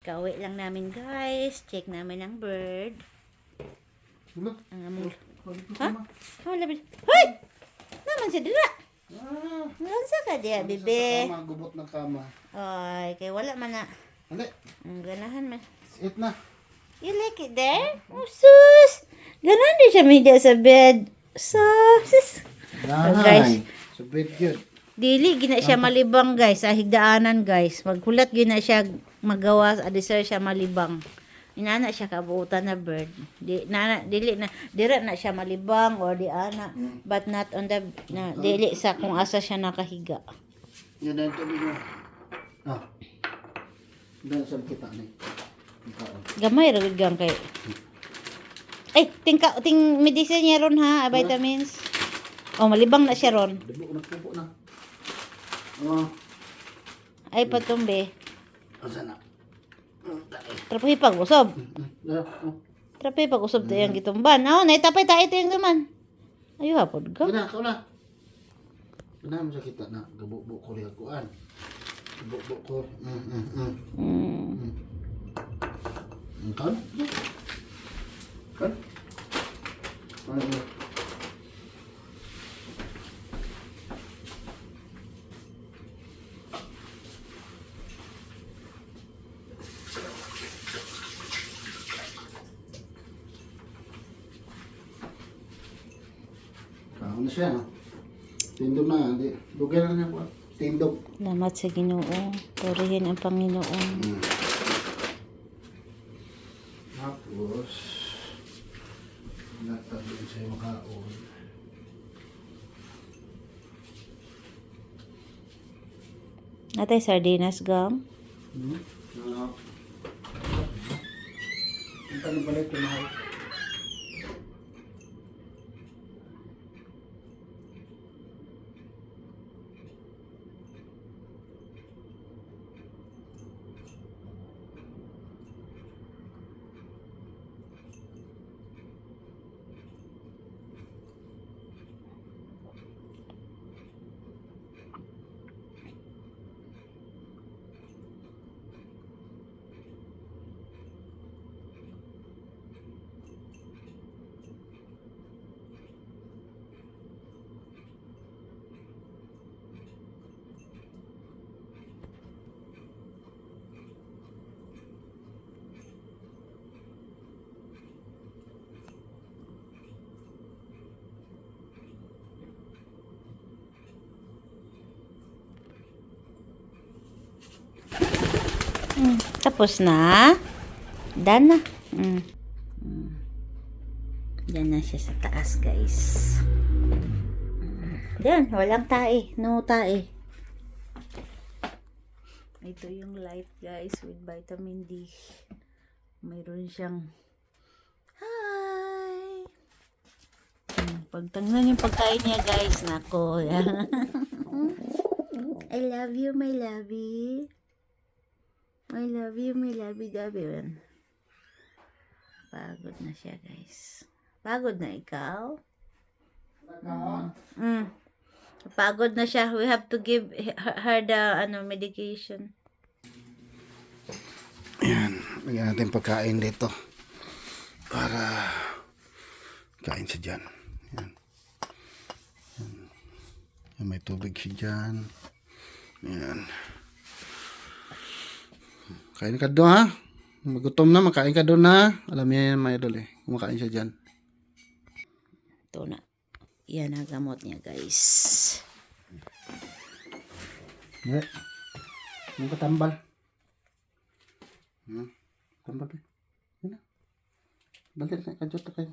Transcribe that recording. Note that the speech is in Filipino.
Kauwi lang namin guys. Check namin ang bird. Wala. Ang among... Balik Ha? ko, ma. Wala ba? Hoy! Naman siya dira. Ah, Lansa ka diya, ano bebe. sa kama, gubot ng kama. Ay, kay wala man na. Hali, Ang ganahan man. sit na. You like it there? Oh, sus! Ganahan din siya media sa bed. Sus! Dahan. guys. So, bed yun. Dili, gina siya malibang guys. Sa higdaanan guys. Maghulat gina siya magawa. Adisar siya malibang. Inana siya kabuutan na bird. Dili na, dira na siya malibang or di ana. But not on the, dili sa kung asa siya nakahiga. Yan na yung tubig mo. Ah. Dahil saan kita na Gamay ra gud gang kay. Ay, ting medicine niya ron ha, vitamins. Oh, malibang na siya ron. Dubo na, pupo na. Oh. Ay, patumbe. Asa na? Trapahi pag usob. Oh. Trapahi pag usob to yung gitumban. Oh, naitapay tayo ito yung duman. Ayo hapod ka. Kena, kau na. Kena mo sa kita na. Gabuk-buk ko lihat kuan. Gabuk-buk ko. Kan? Kan? Ano? Ano siya? Tindog na. Dugay na niya po. Tindog. Salamat sa Ginoo. Purihin ang Panginoon. Tapos, natag din siya makaon. Natay sardinas gang. Ano? Ang tanong pala ito, mahal. Tapos na. Done na. Done na siya sa taas, guys. Yan, walang tae. No tae. Ito yung light, guys, with vitamin D. Mayroon siyang hi! Pagtangnan yung pagkain niya, guys. Nako. I love you, my lovey. I love you, my lovey-dovey. Pagod na siya, guys. Pagod na ikaw? Pagod na siya. We have to give her the medication. Ayan. Lagyan natin pagkain dito. Para kain siya dyan. Ayan. Ayan. May tubig siya dyan. Ayan. Kain ka doon ha. Magutom na, makain ka doon ha. Alam niya yan, may idol eh. Kumakain siya dyan. Ito na. Yan ang gamot niya, guys. Yeah. Yung katambal. Tambal eh. Yan na. Balik na, kadyot na kayo.